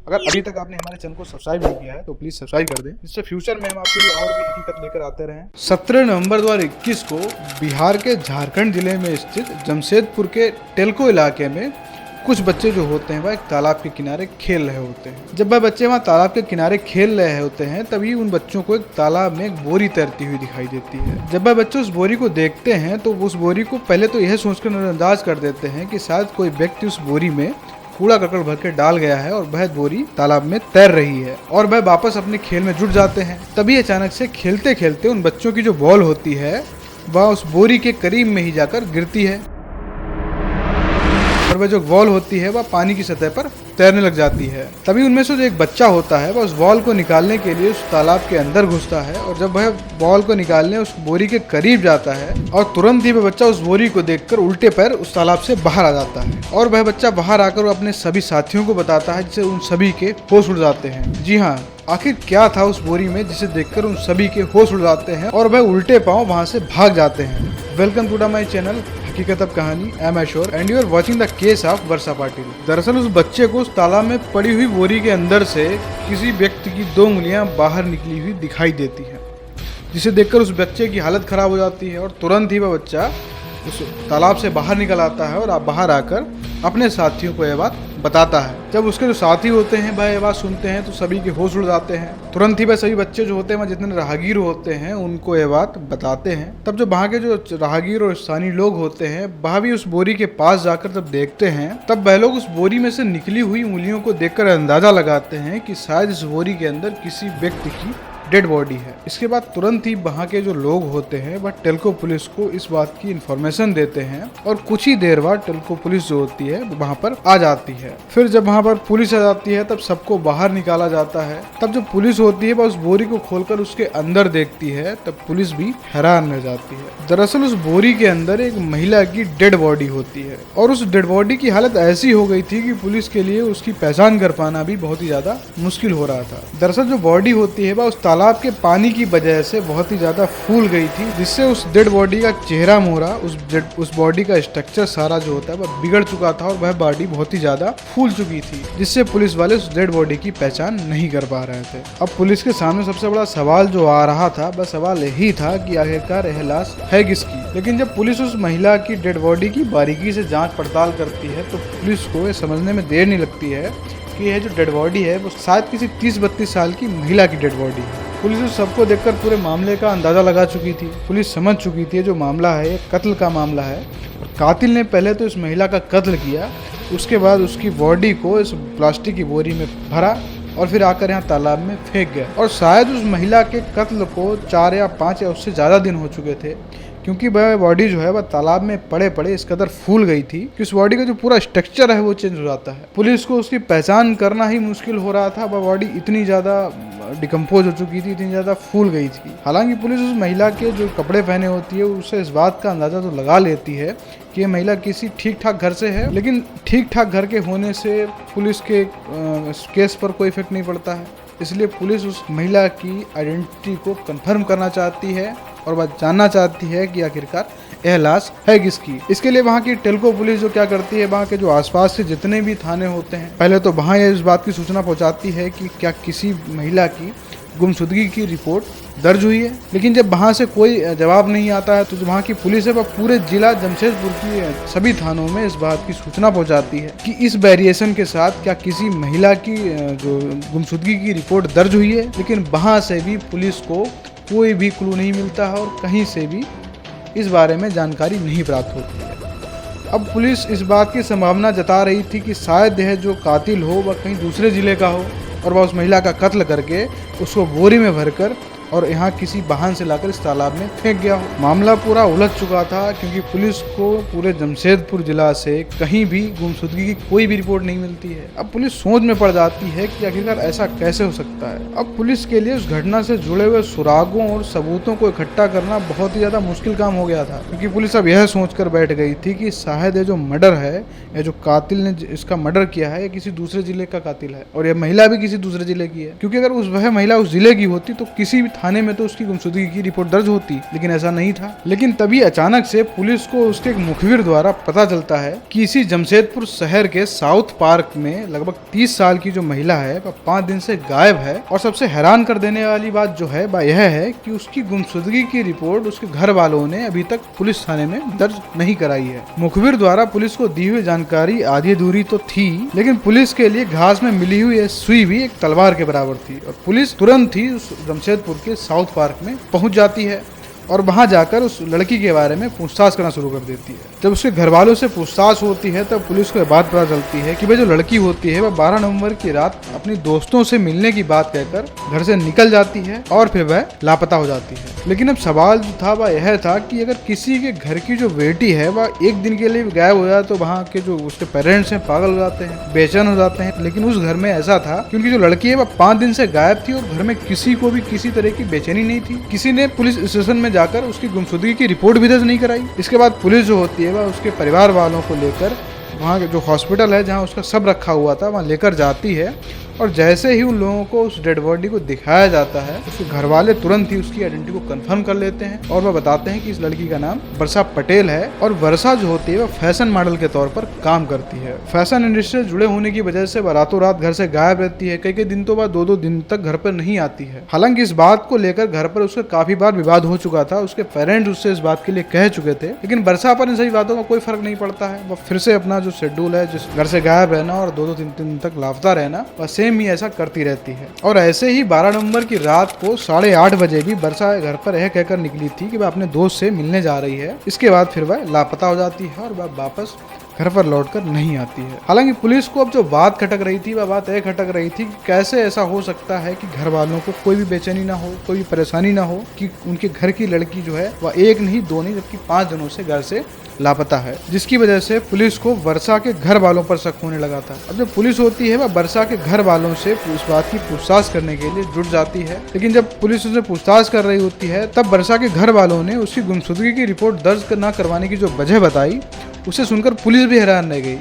अगर अभी तक आपने हमारे चैनल को सब्सक्राइब नहीं किया है तो प्लीज सब्सक्राइब कर दें, जिससे फ्यूचर में हम आपके लिए और भी हकीकत लेकर आते रहें। 17 नवंबर 2021 को बिहार के झारखंड जिले में स्थित जमशेदपुर के टेल्को इलाके में कुछ बच्चे जो होते हैं वह एक तालाब के किनारे खेल रहे होते हैं। जब वह बच्चे वहाँ तालाब के किनारे खेल रहे होते हैं तभी उन बच्चों को एक तालाब में एक बोरी तैरती हुई दिखाई देती है। जब वह बच्चे उस बोरी को देखते हैं तो उस बोरी को पहले तो यह सोचकर नजरअंदाज कर देते हैं कि शायद कोई व्यक्ति उस बोरी में कूड़ा करकट भर के डाल गया है और वह बोरी तालाब में तैर रही है, और वह वापस अपने खेल में जुट जाते हैं। तभी अचानक से खेलते खेलते उन बच्चों की जो बॉल होती है वह उस बोरी के करीब में ही जाकर गिरती है और वह जो बॉल होती है वह पानी की सतह पर तैरने लग जाती है। तभी उनमें से जो एक बच्चा होता है वह उस बॉल को निकालने के लिए उस तालाब के अंदर घुसता है, और जब वह बॉल को निकालने उस बोरी के करीब जाता है और तुरंत ही वह बच्चा उस बोरी को देखकर उल्टे पैर उस तालाब से बाहर आ जाता है, और वह बच्चा बाहर आकर अपने सभी साथियों को बताता है, जिससे उन सभी के होश उड़ जाते हैं। जी हाँ, आखिर क्या था उस बोरी में जिसे देखकर उन सभी के होश उड़ जाते हैं और वह उल्टे पांव वहां से भाग जाते हैं। वेलकम टू माय चैनल हकीकत अब कहानी। आई एम अशोर and you are watching the case of Varsha Patil. दरअसल उस बच्चे को उस तालाब में पड़ी हुई बोरी के अंदर से किसी व्यक्ति की 2 उंगलियां बाहर निकली हुई दिखाई देती है, जिसे देखकर उस बच्चे की हालत खराब हो जाती है और तुरंत ही वह बच्चा उस तालाब से बाहर निकल आता है और बाहर आकर अपने साथियों को यह बात बताता है। जब उसके जो साथी होते हैं वह यह बात सुनते हैं तो सभी के होश उड़ जाते हैं। तुरंत ही वह सभी बच्चे जो होते हैं वह जितने राहगीर होते हैं उनको यह बात बताते हैं। तब जो वहाँ के जो राहगीर और स्थानीय लोग होते हैं वह भी उस बोरी के पास जाकर जब देखते हैं तब वह लोग उस बोरी में से निकली हुई उंगलियों को देखकर अंदाजा लगाते हैं कि शायद इस बोरी के अंदर किसी व्यक्ति की डेड बॉडी है। इसके बाद तुरंत ही वहाँ के जो लोग होते हैं वह टेल्को पुलिस को इस बात की इन्फॉर्मेशन देते हैं, और कुछ ही देर बाद टेल्को पुलिस जो होती है वहाँ पर आ जाती है। फिर जब वहाँ पर पुलिस आ जाती है तब सबको बाहर निकाला जाता है। तब जो पुलिस होती है वह उस बोरी को खोलकर उसके अंदर देखती है, तब पुलिस भी हैरान रह जाती है। दरअसल उस बोरी के अंदर एक महिला की डेड बॉडी होती है, और उस डेड बॉडी की हालत ऐसी हो गई थी कि पुलिस के लिए उसकी पहचान कर पाना भी बहुत ही ज्यादा मुश्किल हो रहा था। दरअसल जो बॉडी होती है वह उस तालाब के पानी की वजह से बहुत ही ज्यादा फूल गई थी, जिससे उस डेड बॉडी का चेहरा मोहरा उस बॉडी का स्ट्रक्चर सारा जो होता है वह बिगड़ चुका था और वह बॉडी बहुत ही ज्यादा फूल चुकी थी, जिससे पुलिस वाले उस डेड बॉडी की पहचान नहीं कर पा रहे थे। अब पुलिस के सामने सबसे बड़ा सवाल जो आ रहा था वह सवाल यही था कि आखिरकार यह लाश है किसकी। लेकिन जब पुलिस उस महिला की डेड बॉडी की बारीकी से जांच पड़ताल करती है तो पुलिस को यह समझने में देर नहीं लगती है कि यह जो डेड बॉडी है वो शायद किसी 30-32 साल की महिला की डेड बॉडी है। पुलिस उस सबको देखकर पूरे मामले का अंदाजा लगा चुकी थी। पुलिस समझ चुकी थी जो मामला है ये कत्ल का मामला है, और कातिल ने पहले तो इस महिला का कत्ल किया, उसके बाद उसकी बॉडी को इस प्लास्टिक की बोरी में भरा और फिर आकर यहाँ तालाब में फेंक गया। और शायद उस महिला के कत्ल को 4 या 5 या उससे ज़्यादा दिन हो चुके थे, क्योंकि वह बॉडी जो है वह तालाब में पड़े पड़े इस कदर फूल गई थी कि उस बॉडी का जो पूरा स्ट्रक्चर है वो चेंज हो जाता है। पुलिस को उसकी पहचान करना ही मुश्किल हो रहा था, वह बॉडी इतनी ज़्यादा डिकम्पोज हो चुकी थी, इतनी ज़्यादा फूल गई थी। हालांकि पुलिस उस महिला के जो कपड़े पहने होती है उससे इस बात का अंदाज़ा तो लगा लेती है कि ये महिला किसी ठीक ठाक घर से है, लेकिन ठीक ठाक घर के होने से पुलिस के केस पर कोई इफेक्ट नहीं पड़ता है। इसलिए पुलिस उस महिला की आइडेंटिटी को कंफर्म करना चाहती है और वह जानना चाहती है कि आखिरकार यह लाश है किसकी। इसके लिए वहाँ की टेल्को पुलिस जो क्या करती है, वहाँ के जो आसपास के जितने भी थाने होते हैं पहले तो वहाँ इस बात की सूचना पहुँचाती है कि क्या किसी महिला की गुमशुदगी की रिपोर्ट दर्ज हुई है। लेकिन जब वहाँ से कोई जवाब नहीं आता है तो जो वहाँ की पुलिस है वह पूरे जिला जमशेदपुर की सभी थानों में इस बात की सूचना पहुँचाती है कि इस वेरिएशन के साथ क्या किसी महिला की जो गुमशुदगी की रिपोर्ट दर्ज हुई है। लेकिन वहाँ से भी पुलिस को कोई भी क्लू नहीं मिलता है और कहीं से भी इस बारे में जानकारी नहीं प्राप्त होती है। अब पुलिस इस बात की संभावना जता रही थी कि शायद यह जो कातिल हो वह कहीं दूसरे जिले का हो और वह उस महिला का कत्ल करके उसको बोरी में भरकर और यहाँ किसी वाहन से लाकर इस तालाब में फेंक गया हो। मामला पूरा उलझ चुका था क्योंकि पुलिस को पूरे जमशेदपुर जिला से कहीं भी गुमशुदगी की कोई भी रिपोर्ट नहीं मिलती है। अब पुलिस सोच में पड़ जाती है कि आखिरकार ऐसा कैसे हो सकता है। अब पुलिस के लिए उस घटना से जुड़े हुए सुरागों और सबूतों को इकट्ठा करना बहुत ही ज्यादा मुश्किल काम हो गया था, क्योंकि पुलिस अब यह सोचकर बैठ गई थी कि शायद ये जो मर्डर है, ये जो कातिल ने इसका मर्डर किया है, ये किसी दूसरे जिले का कातिल है और यह महिला भी किसी दूसरे जिले की है। क्योंकि अगर वह महिला उस जिले की होती तो किसी भी थाने में तो उसकी गुमशुदगी की रिपोर्ट दर्ज होती, लेकिन ऐसा नहीं था। लेकिन तभी अचानक से पुलिस को उसके एक मुखबिर द्वारा पता चलता है कि इसी जमशेदपुर शहर के साउथ पार्क में लगभग 30 साल की जो महिला है वह 5 दिन से गायब है। और सबसे हैरान कर देने वाली बात जो है वह यह है कि उसकी गुमशुदगी की रिपोर्ट उसके घर वालों ने अभी तक पुलिस थाने में दर्ज नहीं कराई है। मुखबिर द्वारा पुलिस को दी हुई जानकारी आधी अधूरी तो थी, लेकिन पुलिस के लिए घास में मिली हुई यह सुई भी एक तलवार के बराबर थी। और पुलिस तुरंत ही उस जमशेदपुर के साउथ पार्क में पहुंच जाती है और वहां जाकर उस लड़की के बारे में पूछताछ करना शुरू कर देती है। जब उसके घर वालों से पूछताछ होती है तब पुलिस को यह बात पता चलती है कि वह जो लड़की होती है वह 12 नवंबर की रात अपने दोस्तों से मिलने की बात कहकर घर से निकल जाती है और फिर वह लापता हो जाती है। लेकिन अब सवाल जो था वह यह था कि अगर किसी के घर की जो बेटी है वह एक दिन के लिए गायब हो जाए तो वहाँ के जो उसके पेरेंट्स हैं पागल हो जाते हैं, बेचैन हो जाते हैं। लेकिन उस घर में ऐसा था कि उनकी जो लड़की है वह 5 दिन से गायब थी और घर में किसी को भी किसी तरह की बेचैनी नहीं थी। किसी ने पुलिस स्टेशन में जाकर उसकी गुमशुदगी की रिपोर्ट भी दर्ज नहीं कराई। इसके बाद पुलिस जो होती है वह उसके परिवार वालों को लेकर वहाँ जो हॉस्पिटल है जहाँ उसका सब रखा हुआ था वहाँ लेकर जाती है। और जैसे ही उन लोगों को उस डेड बॉडी को दिखाया जाता है उसके घर वाले तुरंत ही उसकी आइडेंटिटी को कंफर्म कर लेते हैं और वह बताते हैं कि इस लड़की का नाम वर्षा पटेल है। और वर्षा जो होती है वह फैशन मॉडल के तौर पर काम करती है। फैशन इंडस्ट्री से जुड़े होने की वजह से वह रातों रात घर से गायब रहती है। कई दिन तो वह 2-2 दिन तक घर पर नहीं आती है। हालांकि इस बात को लेकर घर पर उसका काफी बार विवाद हो चुका था। उसके पेरेंट्स उससे इस बात के लिए कह चुके थे, लेकिन वर्षा पर इन सभी बातों का कोई फर्क नहीं पड़ता है। वह फिर से अपना जो शेड्यूल है, जिस घर से गायब रहना और 2-2 दिन तक लापता रहना, वह सेम ही ऐसा करती रहती है। और ऐसे ही 12 नवंबर की रात को 8:30 बजे भी वर्षा घर पर यह कहकर निकली थी कि वह अपने दोस्त से मिलने जा रही है। इसके बाद फिर वह लापता हो जाती है और वह वापस घर पर लौटकर नहीं आती है। हालांकि पुलिस को अब जो बात खटक रही थी वह बात यह खटक रही थी कि कैसे ऐसा हो सकता है कि घर वालों को कोई भी बेचैनी ना हो, कोई भी परेशानी ना हो कि उनके घर की लड़की जो है वह 1 नहीं 2 नहीं जबकि 5 दिनों से घर से लापता है, जिसकी वजह से पुलिस को वर्षा के घर वालों पर शक होने लगा था। अब जब पुलिस होती है वह वर्षा के घर वालों से इस बात की पूछताछ करने के लिए जुट जाती है। लेकिन जब पुलिस उससे पूछताछ कर रही होती है तब वर्षा के घर वालों ने उसकी गुमशुदगी की रिपोर्ट दर्ज न करवाने की जो वजह बताई उसे सुनकर पुलिस भी हैरान रह गई।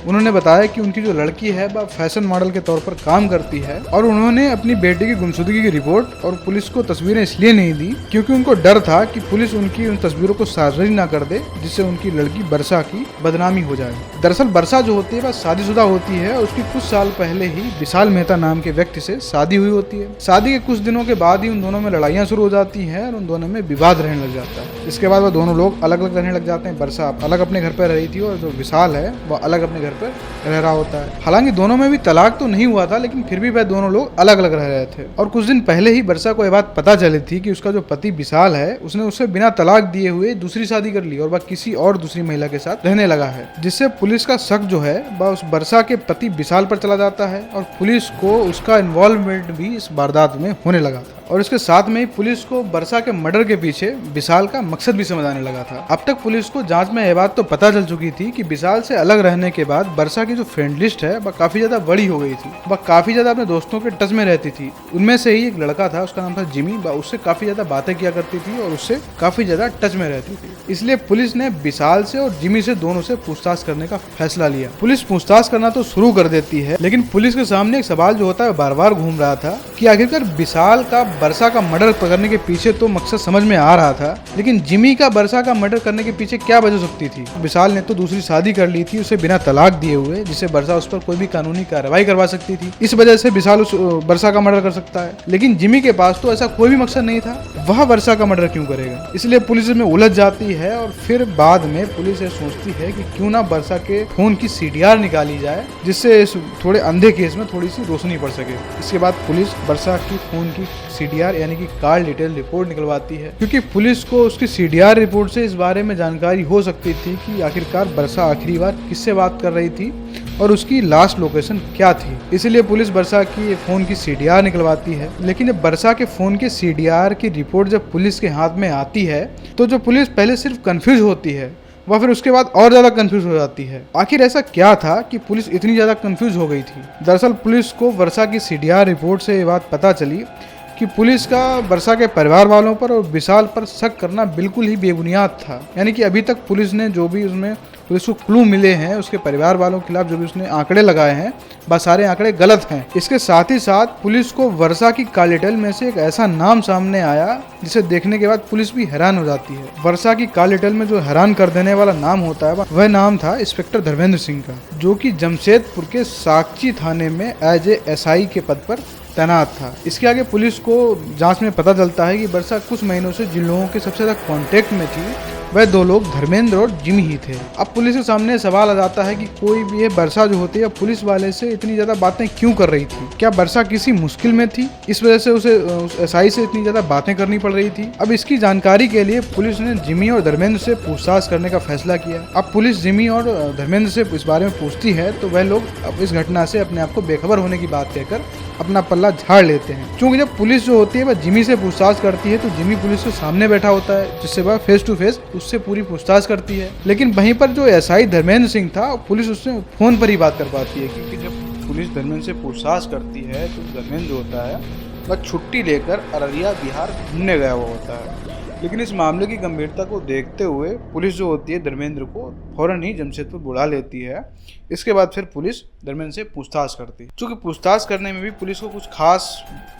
उन्होंने बताया कि उनकी जो लड़की है वह फैशन मॉडल के तौर पर काम करती है और उन्होंने अपनी बेटी की गुमशुदगी की रिपोर्ट और पुलिस को तस्वीरें इसलिए नहीं दी क्योंकि उनको डर था कि पुलिस उनकी उन तस्वीरों को सार्वजनिक ना कर दे, जिससे उनकी लड़की वर्षा की बदनामी हो जाए। दरअसल वर्षा जो होती है वह शादीशुदा होती है और उसकी कुछ साल पहले ही विशाल मेहता नाम के व्यक्ति से शादी हुई होती है। शादी के कुछ दिनों के बाद ही उन दोनों में लड़ाइयाँ शुरू हो जाती हैं और उन दोनों में विवाद रहने लग जाता है। इसके बाद वह दोनों लोग अलग अलग रहने लग जाते हैं। वर्षा अलग अपने घर पर रही थी और जो विशाल है वह अलग अपने घर पर रह रहा होता है। हालांकि दोनों में भी तलाक तो नहीं हुआ था, लेकिन फिर भी वह दोनों लोग अलग अलग रह रहे थे। और कुछ दिन पहले ही वर्षा को यह बात पता चली थी कि उसका जो पति विशाल है उसने उससे बिना तलाक दिए हुए दूसरी शादी कर ली और वह किसी और दूसरी महिला के साथ रहने लगा है, जिससे पुलिस का शक जो है वह उस वर्षा के पति विशाल पर चला जाता है और पुलिस को उसका इन्वॉल्वमेंट भी इस वारदात में होने लगा था। और इसके साथ में ही पुलिस को वर्षा के मर्डर के पीछे विशाल का मकसद भी समझ आने लगा था। अब तक पुलिस को जांच में यह बात तो पता चल चुकी थी कि विशाल से अलग रहने के बाद वर्षा की जो फ्रेंड लिस्ट है वह काफी ज्यादा बड़ी हो गई थी। वह काफी ज्यादा अपने दोस्तों के टच में रहती थी। उनमें से ही एक लड़का था, उसका नाम था जिमी। वह उससे काफी ज्यादा बातें किया करती थी और उससे काफी ज्यादा टच में रहती थी। इसलिए पुलिस ने विशाल से और जिमी से दोनों से पूछताछ करने का फैसला लिया। पुलिस पूछताछ करना तो शुरू कर देती है, लेकिन पुलिस के सामने एक सवाल जो होता है बार बार घूम रहा था कि आखिरकार विशाल का वर्षा का मर्डर करने के पीछे तो मकसद समझ में आ रहा था, लेकिन जिमी का वर्षा का मर्डर करने के पीछे क्या वजह हो सकती थी। विशाल ने तो दूसरी शादी कर ली थी उसे बिना तलाक दिए हुए, जिससे वर्षा उस पर कोई भी कानूनी कार्रवाई करवा सकती थी। इस वजह से विशाल उस वर्षा का मर्डर कर सकता है, लेकिन जिमी के पास तो ऐसा कोई भी मकसद नहीं था। वह वर्षा का मर्डर क्यों करेगा? इसलिए पुलिस में उलझ जाती है और फिर बाद में पुलिस ये सोचती है कि क्यों ना वर्षा के फोन की सीडीआर निकाली जाए, जिससे इस थोड़े अंधे केस में थोड़ी सी रोशनी पड़ सके। इसके बाद पुलिस वर्षा की फोन की सीडीआर यानी कि कॉल डिटेल रिपोर्ट निकलवाती है, क्योंकि पुलिस को उसकी सीडीआर रिपोर्ट से इस बारे में जानकारी हो सकती थी कि आखिरकार वर्षा आखिरी बार किससे बात कर रही थी और उसकी लास्ट लोकेशन क्या थी। इसलिए पुलिस वर्षा की फोन की सीडीआर निकलवाती है। लेकिन जब वर्षा के फोन के सीडीआर की रिपोर्ट जब पुलिस के हाथ में आती है तो जो पुलिस पहले सिर्फ कंफ्यूज होती है वह फिर उसके बाद और ज्यादा कंफ्यूज हो जाती है। आखिर ऐसा क्या था कि पुलिस इतनी ज्यादा कंफ्यूज हो गई थी? दरअसल पुलिस को वर्षा की सीडीआर रिपोर्ट से ये बात पता चली कि पुलिस का वर्षा के परिवार वालों पर और विशाल पर शक करना बिल्कुल ही बेबुनियाद था। यानी कि अभी तक पुलिस ने जो भी उसमें पुलिस को क्लू मिले हैं उसके परिवार वालों के खिलाफ, जो भी उसने आंकड़े लगाए हैं वह सारे आंकड़े गलत हैं। इसके साथ ही साथ पुलिस को वर्षा की काली टेल में से एक ऐसा नाम सामने आया जिसे देखने के बाद पुलिस भी हैरान हो जाती है। वर्षा की काली टेल में जो हैरान कर देने वाला नाम होता है वह नाम था इंस्पेक्टर धर्मेंद्र सिंह का, जो कि जमशेदपुर के साकची थाने में एज ए SI के पद पर तैनात था। इसके आगे पुलिस को जांच में पता चलता है कि वर्षा कुछ महीनों से जिन लोगों के सबसे ज्यादा कांटेक्ट में थी वह 2 लोग धर्मेंद्र और जिमी ही थे। अब पुलिस के सामने सवाल आ जाता है कि कोई भी ये वर्षा जो होती है पुलिस वाले से इतनी ज्यादा बातें क्यों कर रही थी? क्या वर्षा किसी मुश्किल में थी, इस वजह से उसे उस SI से इतनी ज्यादा बातें करनी पड़ रही थी? अब इसकी जानकारी के लिए पुलिस ने जिमी और धर्मेंद्र से पूछताछ करने का फैसला किया। अब पुलिस जिमी और धर्मेंद्र से इस बारे में पूछती है तो वह लोग अब इस घटना से अपने आप को बेखबर होने की बात कहकर अपना पल्ला झाड़ लेते हैं। क्योंकि जब पुलिस जो होती है वह जिमी से पूछताछ करती है तो जिमी पुलिस के सामने बैठा होता है, जिससे वह फेस टू फेस उससे पूरी पूछताछ करती है। लेकिन वहीं पर जो SI धर्मेंद्र सिंह था, पुलिस उससे फोन पर ही बात कर पाती है, क्योंकि जब पुलिस धर्मेंद्र से पूछताछ करती है तो धर्मेंद्र जो होता है वह छुट्टी लेकर अररिया बिहार घूमने गया हुआ होता है। लेकिन इस मामले की गंभीरता को देखते हुए पुलिस जो होती है धर्मेंद्र को फौरन ही जमशेदपुर बुला लेती है। इसके बाद फिर पुलिस धर्मेंद्र से पूछताछ करती है। चूँकि पूछताछ करने में भी पुलिस को कुछ खास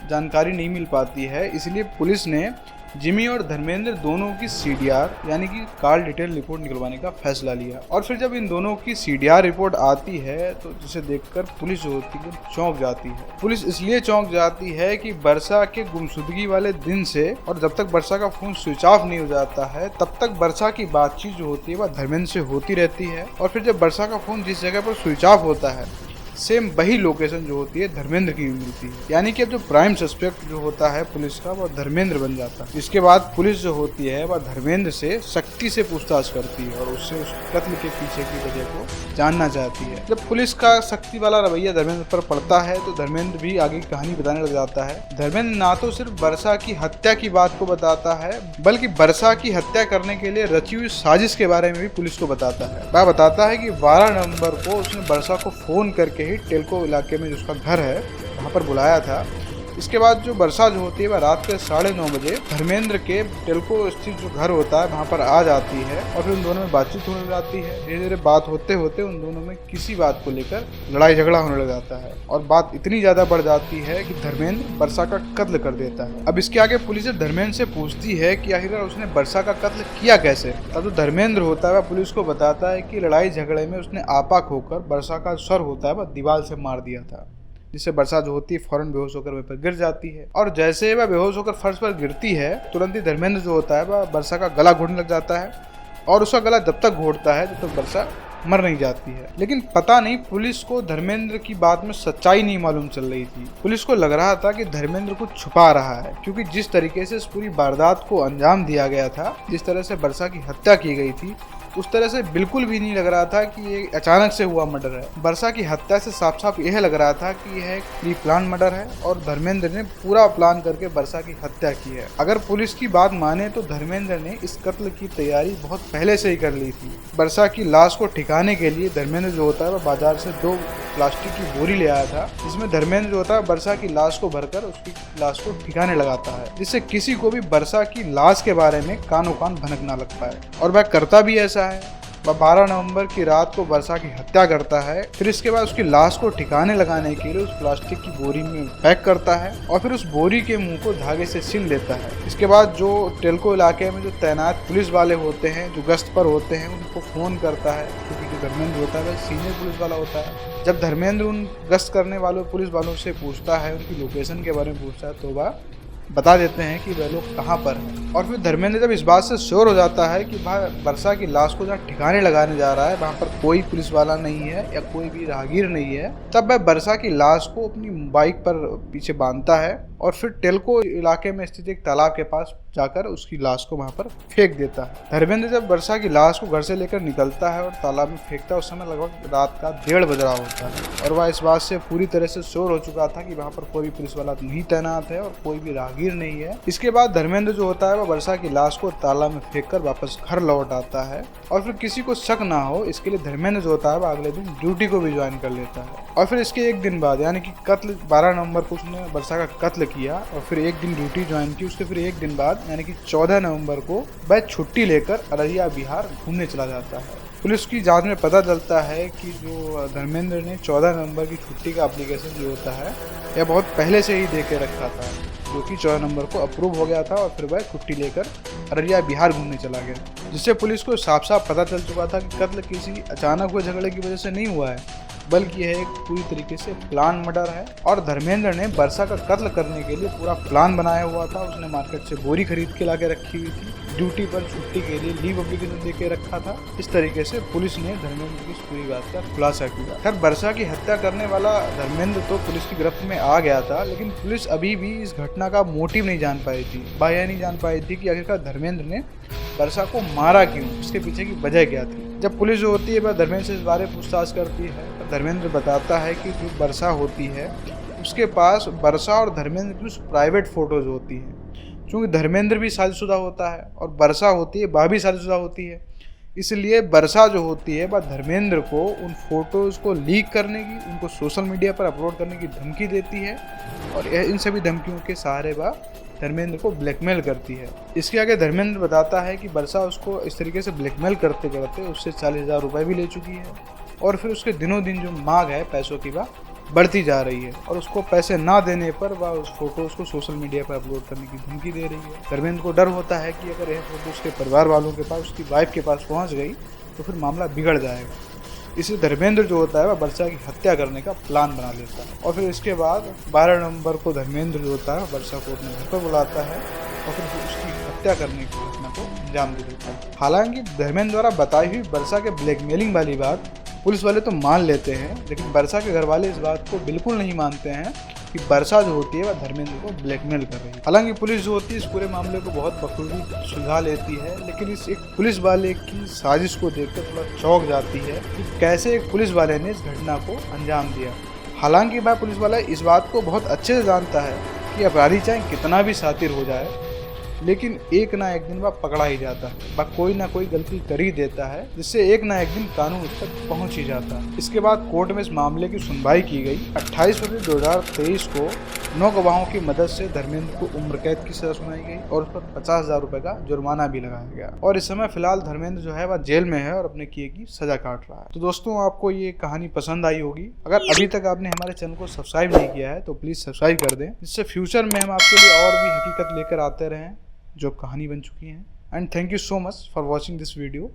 जानकारी नहीं मिल पाती है, इसलिए पुलिस ने जिमी और धर्मेंद्र दोनों की CDR यानी कि कॉल डिटेल रिपोर्ट निकलवाने का फैसला लिया। और फिर जब इन दोनों की CDR रिपोर्ट आती है तो जिसे देखकर पुलिस जो होती है चौंक जाती है। पुलिस इसलिए चौंक जाती है कि वर्षा के गुमशुदगी वाले दिन से और जब तक वर्षा का फोन स्विच ऑफ नहीं हो जाता है तब तक वर्षा की बातचीत जो होती है वह धर्मेंद्र से होती रहती है। और फिर जब वर्षा का फोन जिस जगह पर स्विच ऑफ होता है सेम वही लोकेशन जो होती है धर्मेंद्र की मिलती है। यानी कि अब जो प्राइम सस्पेक्ट जो होता है पुलिस का वो धर्मेंद्र बन जाता है। इसके बाद पुलिस जो होती है वह धर्मेंद्र से सख्ती से पूछताछ करती है और उससे उस कत्ल के पीछे की वजह को जानना चाहती है। जब पुलिस का सख्ती वाला रवैया धर्मेंद्र पर पड़ता है तो धर्मेंद्र भी आगे की कहानी बताने लग जाता है। धर्मेंद्र ना तो सिर्फ वर्षा की हत्या की बात को बताता है बल्कि वर्षा की हत्या करने के लिए रची हुई साजिश के बारे में भी पुलिस को बताता है। वह बताता है कि 12 नवंबर को उसने वर्षा को फोन करके ही टेलको इलाके में जो उसका घर है वहाँ पर बुलाया था। इसके बाद जो वर्षा जो होती है वह रात के 9:30 बजे धर्मेंद्र के टेलको स्थित जो घर होता है वहाँ पर आ जाती है और फिर उन दोनों में बातचीत होने जाती है। धीरे धीरे बात होते होते उन दोनों में किसी बात को लेकर लड़ाई झगड़ा होने लग जाता है और बात इतनी ज्यादा बढ़ जाती है कि धर्मेंद्र वर्षा का कत्ल कर देता है। अब इसके आगे पुलिस धर्मेंद्र से पूछती है कि आखिर उसने वर्षा का कत्ल किया कैसे। तब जो धर्मेंद्र होता है वह पुलिस को बताता है कि लड़ाई झगड़े में उसने आपा खोकर वर्षा का सर होता है वह दीवार से मार दिया था, जिससे वर्षा जो होती है फौरन बेहोश होकर वह पर गिर जाती है। और जैसे वह बेहोश होकर फर्श पर गिरती है तुरंत ही धर्मेंद्र जो होता है वह वर्षा का गला घोटने लग जाता है और उसका गला जब तक घोटता है जब तक वर्षा मर नहीं जाती है। लेकिन पता नहीं पुलिस को धर्मेंद्र की बात में सच्चाई नहीं मालूम चल रही थी। पुलिस को लग रहा था कि धर्मेंद्र कुछ छुपा रहा है, क्योंकि जिस तरीके से इस पूरी वारदात को अंजाम दिया गया था, जिस तरह से वर्षा की हत्या की गई थी, उस तरह से बिल्कुल भी नहीं लग रहा था कि ये अचानक से हुआ मर्डर है। वर्षा की हत्या से साफ साफ यह लग रहा था कि यह एक प्री प्लान मर्डर है और धर्मेंद्र ने पूरा प्लान करके वर्षा की हत्या की है। अगर पुलिस की बात माने तो धर्मेंद्र ने इस कत्ल की तैयारी बहुत पहले से ही कर ली थी। वर्षा की लाश को ठिकाने के लिए धर्मेंद्र जो होता है वह बाजार से 2 प्लास्टिक की बोरी ले आया था, जिसमें धर्मेंद्र जो होता है वर्षा की लाश को भरकर उसकी लाश को ठिकाने लगाता है, जिससे किसी को भी वर्षा की लाश के बारे में कानों कान भनक ना लग पाए। और वह करता भी ऐसा है। वह 12 नवंबर की रात को वर्षा की हत्या करता है, फिर इसके बाद उसकी लाश को ठिकाने लगाने के लिए उस प्लास्टिक की बोरी में पैक करता है और फिर उस बोरी के मुंह को धागे से सिल देता है। इसके बाद जो टेलको इलाके में जो तैनात पुलिस वाले होते हैं, जो गश्त पर होते हैं, उनको फोन करता है, क्योंकि जो धर्मेंद्र होता है वह सीनियर पुलिस वाला होता है। जब धर्मेंद्र उन गश्त करने वालों पुलिस वालों से पूछता है, उनकी लोकेशन के बारे में पूछता है, तो वह बता देते हैं कि वह लोग कहाँ पर हैं। और फिर धर्मेंद्र जब इस बात से श्योर हो जाता है कि वह वर्षा की लाश को जहाँ ठिकाने लगाने जा रहा है वहाँ पर कोई पुलिस वाला नहीं है या कोई भी राहगीर नहीं है, तब वह वर्षा की लाश को अपनी बाइक पर पीछे बांधता है और फिर टेलको इलाके में स्थित एक तालाब के पास जाकर उसकी लाश को वहाँ पर फेंक देता है। धर्मेंद्र जब वर्षा की लाश को घर से लेकर निकलता है और तालाब में फेंकता है, उस समय लगभग रात का 1:30 बज रहा होता है और वह इस बात से पूरी तरह से श्योर हो चुका था कि वहाँ पर कोई भी पुलिस वाला नहीं तैनात है और कोई भी राहगीर नहीं है। इसके बाद धर्मेंद्र जो होता है वह वर्षा की लाश को तालाब में फेंककर वापस घर लौट आता है और फिर किसी को शक ना हो इसके लिए धर्मेंद्र जो होता है वह अगले दिन ड्यूटी को भी ज्वाइन कर लेता है। और फिर इसके एक दिन बाद यानी कि कत्ल 12 नवंबर को उसने वर्षा का कत्ल किया और फिर एक दिन ड्यूटी ज्वाइन की। उसके फिर एक दिन बाद यानी कि 14 नवंबर को वह छुट्टी लेकर अररिया बिहार घूमने चला जाता है। पुलिस की जांच में पता चलता है कि जो धर्मेंद्र ने 14 नवंबर की छुट्टी का एप्लीकेशन जो होता है यह बहुत पहले से ही दे के रखा था, जो कि 14 नवंबर को अप्रूव हो गया था और फिर वह छुट्टी लेकर अररिया बिहार घूमने चला गया, जिससे पुलिस को साफ साफ पता चल चुका था कि कत्ल किसी अचानक हुए झगड़े की वजह से नहीं हुआ है, बल्कि यह एक पूरी तरीके से प्लान मर्डर है। और धर्मेंद्र ने वर्षा का कत्ल करने के लिए पूरा प्लान बनाया हुआ था। उसने मार्केट से बोरी खरीद के लाके रखी हुई थी, ड्यूटी पर छुट्टी के लिए लीव एप्लीकेशन दे के रखा था। इस तरीके से पुलिस ने धर्मेंद्र की इस पूरी बात का खुलासा किया। खैर, वर्षा की हत्या करने वाला धर्मेंद्र तो पुलिस की गिरफ्त में आ गया था, लेकिन पुलिस अभी भी इस घटना का मोटिव नहीं जान पाई थी। यह नहीं जान पाई थी कि आखिरकार धर्मेंद्र ने वर्षा को मारा क्यों, इसके पीछे की वजह क्या थी। जब पुलिस जो होती है वह धर्मेंद्र से इस बारे में पूछताछ करती है, तो धर्मेंद्र बताता है कि जो वर्षा होती है उसके पास वर्षा और धर्मेंद्र की कुछ प्राइवेट फोटोज होती हैं। क्योंकि धर्मेंद्र भी शादीशुदा होता है और वर्षा होती है वह भी शादीशुदा होती है, इसलिए वर्षा जो होती है वह धर्मेंद्र को उन फोटोज़ को लीक करने की, उनको सोशल मीडिया पर अपलोड करने की धमकी देती है और इन सभी धमकियों के सहारे वह धर्मेंद्र को ब्लैकमेल करती है। इसके आगे धर्मेंद्र बताता है कि वर्षा उसको इस तरीके से ब्लैकमेल करते करते उससे 40,000 रुपये भी ले चुकी है और फिर उसके दिनों दिन जो मांग है पैसों की वह बढ़ती जा रही है और उसको पैसे ना देने पर वह उस फोटोज़ को सोशल मीडिया पर अपलोड करने की धमकी दे रही है। धर्मेंद्र को डर होता है कि अगर यह फोटो उसके परिवार वालों के पास, उसकी वाइफ के पास पहुंच गई तो फिर मामला बिगड़ जाएगा। इसलिए धर्मेंद्र जो होता है वह वर्षा की हत्या करने का प्लान बना लेता है और फिर इसके बाद 12 नवंबर को धर्मेंद्र जो होता है वर्षा को अपने घर पर बुलाता है और फिर उसकी हत्या करने की घटना को अंजाम दे देता है। हालांकि धर्मेंद्र द्वारा बताई हुई वर्षा के ब्लैकमेलिंग वाली बात पुलिस वाले तो मान लेते हैं, लेकिन वर्षा के घर वाले इस बात को बिल्कुल नहीं मानते हैं कि वर्षा जो होती है वह धर्मेंद्र को ब्लैकमेल कर रही है। हालांकि पुलिस जो होती है इस पूरे मामले को बहुत बखूबी सुलझा लेती है, लेकिन इस एक पुलिस वाले की साजिश को देखकर थोड़ा चौंक जाती है कि कैसे एक पुलिस वाले ने इस घटना को अंजाम दिया। हालांकि वह पुलिस वाला इस बात को बहुत अच्छे से जानता है कि अपराधी चाहे कितना भी शातिर हो जाए, लेकिन एक ना एक दिन वह पकड़ा ही जाता है। वह कोई ना कोई गलती कर ही देता है, जिससे एक ना एक दिन कानून उस तक पहुंच ही जाता है। इसके बाद कोर्ट में इस मामले की सुनवाई की गई। 28 फरवरी 2023 को 9 गवाहों की मदद से धर्मेंद्र को उम्र कैद की सजा सुनाई गई और उस पर 50,000 रुपए का जुर्माना भी लगाया गया। और इस समय फिलहाल धर्मेंद्र जो है वह जेल में है और अपने किए की सजा काट रहा है। तो दोस्तों, आपको ये कहानी पसंद आई होगी। अगर अभी तक आपने हमारे चैनल को सब्सक्राइब नहीं किया है तो प्लीज सब्सक्राइब कर दें, जिससे फ्यूचर में हम आपके लिए और भी हकीकत लेकर आते रहें जो कहानी बन चुकी है। And thank you so much for watching this video.